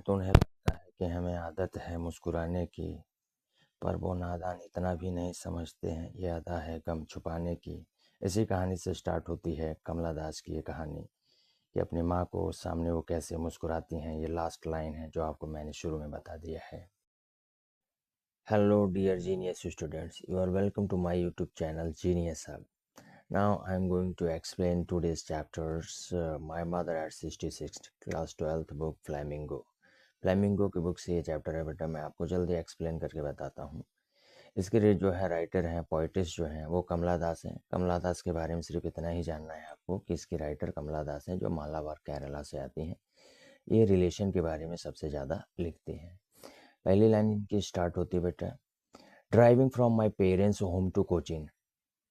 तो उन्हें लगता है कि हमें आदत है मुस्कुराने की, पर वो नादान इतना भी नहीं समझते हैं ये अदा है गम छुपाने की। इसी कहानी से स्टार्ट होती है कमला दास की ये कहानी कि अपनी माँ को सामने वो कैसे मुस्कुराती हैं। ये लास्ट लाइन है जो आपको मैंने शुरू में बता दिया है। Hello dear genius students, you are welcome to my YouTube channel Genius Hub. Now I am going to explain today's chapters. My mother at 66 class 12th book Flamingo. Flamingo की बुक से ये चैप्टर है बेटा, मैं आपको जल्दी explain करके बताता हूँ। इसके जो है राइटर हैं, पोइटिस्ट जो हैं वो कमला दास हैं। कमला दास के बारे में सिर्फ इतना ही जानना है आपको कि इसकी राइटर कमला दास हैं जो मालाबार केरला से आती हैं। ये रिलेशन के बारे में सबसे ज़्यादा लिखती हैं। पहली लाइन इनकी स्टार्ट होती है बेटा, driving from my parents home to Cochin.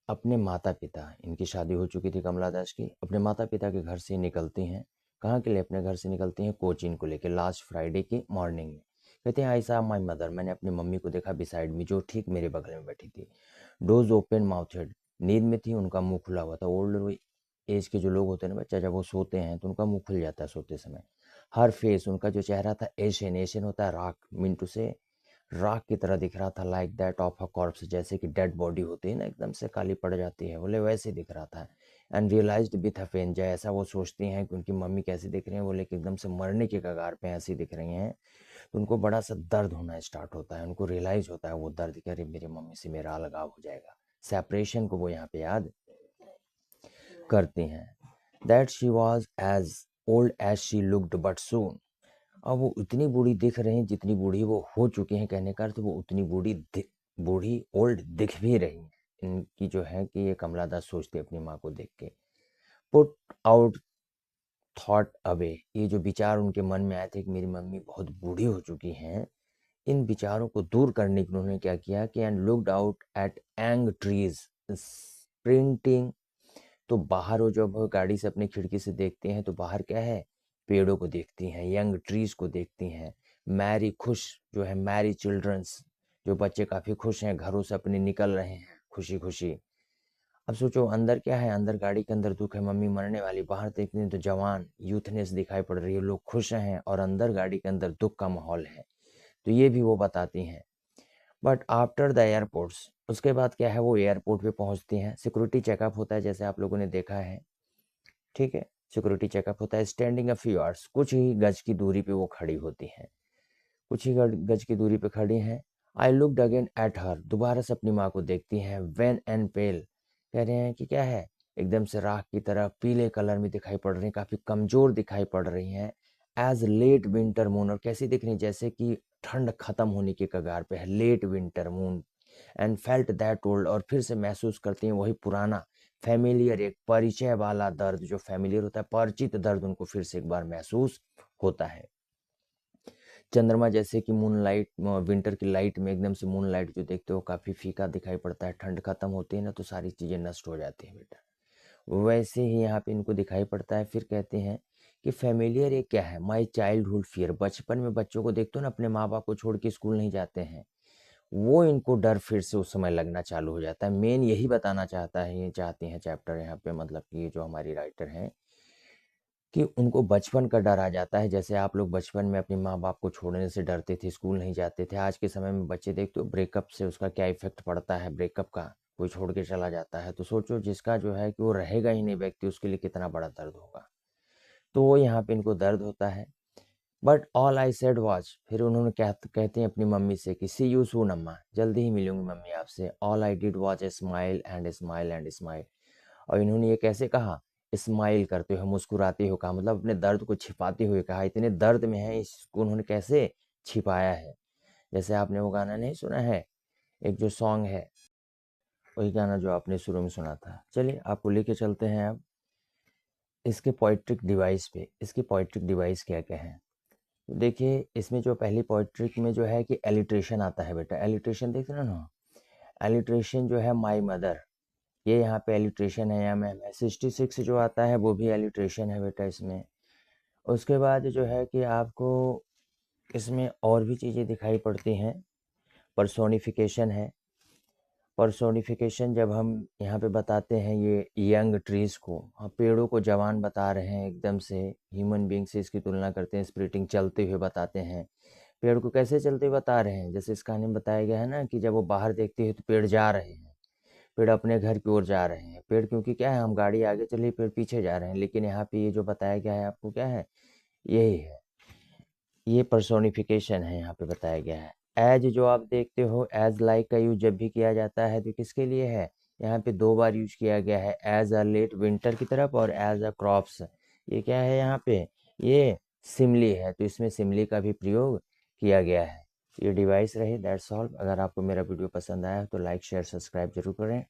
अपने माता पिता, इनकी शादी हो चुकी थी कमला दास की, अपने माता पिता के घर से निकलती हैं। कहाँ के लिए? अपने घर से निकलती हैं कोचिन को लेकर लास्ट फ्राइडे की मॉर्निंग में। कहते हैं आई सा माई मदर, मैंने अपनी मम्मी को देखा बिसाइड मी, जो ठीक मेरे बगल में बैठी थी। डोज ओपन माउथेड, नींद में थी, उनका मुंह खुला हुआ था। ओल्ड एज के जो लोग होते हैं ना बच्चा, जब वो सोते हैं तो उनका मुंह खुल जाता है सोते समय। हर फेस, उनका जो चेहरा था, एशियन, एशियन होता है राख, मिंटू से राख की तरह दिख रहा था। Like that of a corps, जैसे कि डेड बॉडी होती है ना, एकदम से काली पड़ जाती है, बोले वैसे दिख रहा था। And realised with a pain, जैसा वो सोचती हैं कि उनकी मम्मी कैसी दिख रही हैं, बोले कि एकदम से मरने के कगार पे ऐसी दिख रही हैं। तो उनको बड़ा सा दर्द होना स्टार्ट होता है, उनको रियलाइज होता है वो दर्द कि अरे मेरी मम्मी से मेरा अलगाव हो जाएगा। सेपरेशन को वो यहाँ पे याद करती हैं। That she was as old as she looked but soon, अब वो उतनी बूढ़ी दिख रही हैं जितनी बूढ़ी वो हो चुकी हैं। कहने का अर्थ वो उतनी बूढ़ी ओल्ड दिख भी रही हैं। इनकी जो है कि ये कमला दास सोचती है अपनी माँ को देख के। पुट आउट थॉट अवे, ये जो विचार उनके मन में आए थे कि मेरी मम्मी बहुत बूढ़ी हो चुकी हैं, इन विचारों को दूर करने के लिए उन्होंने क्या किया कि and looked out at Ang trees sprinting. तो बाहर वो जब गाड़ी से अपनी खिड़की से देखते हैं तो बाहर क्या है, पेड़ों को देखती हैं, यंग ट्रीज को देखती हैं। मैरी खुश जो है, मैरी चिल्ड्रंस, जो बच्चे काफी खुश हैं, घरों से अपने निकल रहे हैं खुशी खुशी। अब सोचो अंदर क्या है, अंदर गाड़ी के अंदर दुख है, मम्मी मरने वाली। बाहर देखते हैं तो जवान यूथनेस दिखाई पड़ रही है, लोग खुश हैं, और अंदर गाड़ी के अंदर दुख का माहौल है। तो ये भी वो बताती हैं। बट आफ्टर द एयरपोर्ट्स, उसके बाद क्या है, वो एयरपोर्ट पे पहुंचती हैं। सिक्योरिटी चेकअप होता है जैसे आप लोगों ने देखा है, ठीक है, सिक्योरिटी चेकअप होता है। स्टैंडिंग अ फ्यू आवर्स, कुछ ही गज की दूरी पे वो खड़ी होती हैं, कुछ ही गज की दूरी पे खड़ी हैं। I looked again at her, दोबारा से अपनी माँ को देखती हैं। वेन एंड पेल, कह रहे हैं कि क्या है, एकदम से राख की तरह पीले कलर में दिखाई पड़ रही हैं, काफी कमजोर दिखाई पड़ रही हैं। एज लेट विंटर मून, और कैसी दिख रही, जैसे कि ठंड खत्म होने के कगार पे है, late winter moon. And felt that old, और फिर से महसूस करती हैं वही पुराना फैमिलियर, एक परिचय वाला दर्द, जो फैमिलियर होता है, परिचित दर्द उनको फिर से एक बार महसूस होता है। चंद्रमा जैसे कि मून लाइट, विंटर की लाइट में एकदम से मून लाइट जो देखते हो काफी फीका दिखाई पड़ता है। ठंड खत्म होती है ना तो सारी चीजें नष्ट हो जाती हैं बेटा, वैसे ही यहाँ पे इनको दिखाई पड़ता है। फिर कहते हैं कि फेमिलियर ये क्या है, माई चाइल्डहुड फियर, बचपन में बच्चों को देखते हो ना अपने माँ बाप को छोड़ के स्कूल नहीं जाते हैं, वो इनको डर फिर से उस समय लगना चालू हो जाता है। मेन यही बताना चाहता है, ये चाहती हैं चैप्टर यहाँ पे, मतलब कि ये जो हमारी राइटर हैं कि उनको बचपन का डर आ जाता है। जैसे आप लोग बचपन में अपने माँ बाप को छोड़ने से डरते थे, स्कूल नहीं जाते थे। आज के समय में बच्चे देखते हो ब्रेकअप से उसका क्या इफेक्ट पड़ता है, ब्रेकअप का, कोई छोड़ के चला जाता है तो सोचो जिसका जो है कि वो रहेगा ही नहीं व्यक्ति, उसके लिए कितना बड़ा दर्द होगा। तो वो यहाँ पे इनको दर्द होता है। But all I said was, फिर उन्होंने कहते हैं अपनी मम्मी से कि सी यू सून अम्मा, जल्दी ही मिलूंगी मम्मी आपसे। All I did was a smile and smile and smile, और इन्होंने ये कैसे कहा, स्माइल करते हुए, मुस्कुराते हुए कहा, मतलब अपने दर्द को छिपाते हुए कहा। इतने दर्द में है, इसको उन्होंने कैसे छिपाया है। जैसे आपने वो गाना नहीं सुना है, एक जो सॉन्ग है, वही गाना जो आपने शुरू में सुना था। चलिए आपको लेके चलते हैं अब इसके पोइट्रिक डिवाइस पे। इसकी पोइट्रिक डिवाइस क्या क्या है, देखिए इसमें जो पहली पोइट्रिक में जो है कि एलिट्रेशन आता है बेटा। एलिट्रेशन देख रहे हो ना, एलिट्रेशन जो है माई मदर, ये यहाँ पे एलिट्रेशन है या मैम है। 66 जो आता है वो भी एलिट्रेशन है बेटा इसमें। उसके बाद जो है कि आपको इसमें और भी चीज़ें दिखाई पड़ती हैं, पर्सोनिफिकेशन है। पर्सोनिफिकेशन जब हम यहाँ पे बताते हैं ये यंग ट्रीज को, हम पेड़ों को जवान बता रहे हैं एकदम से, ह्यूमन बीइंग से इसकी तुलना करते हैं, स्प्लिटिंग चलते हुए बताते हैं। पेड़ को कैसे चलते हुए बता रहे हैं, जैसे इस कहानी में बताया गया है ना कि जब वो बाहर देखते हैं तो पेड़ जा रहे हैं, पेड़ अपने घर की ओर जा रहे हैं। पेड़ क्योंकि क्या है, हम गाड़ी आगे चली, पेड़ पीछे जा रहे हैं। लेकिन यहाँ पे ये जो बताया गया है आपको क्या है, यही है, ये पर्सोनिफिकेशन है यहाँ पे बताया गया है। एज जो आप देखते हो, एज लाइक का यूज जब भी किया जाता है तो किसके लिए है, यहाँ पे 2 बार यूज किया गया है, एज अ लेट विंटर की तरफ और एज अ क्रॉप्स। ये क्या है यहाँ पे, ये सिमली है, तो इसमें सिमली का भी प्रयोग किया गया है। ये डिवाइस रही, दैट्स ऑल। अगर आपको मेरा वीडियो पसंद आया तो लाइक शेयर सब्सक्राइब जरूर करें।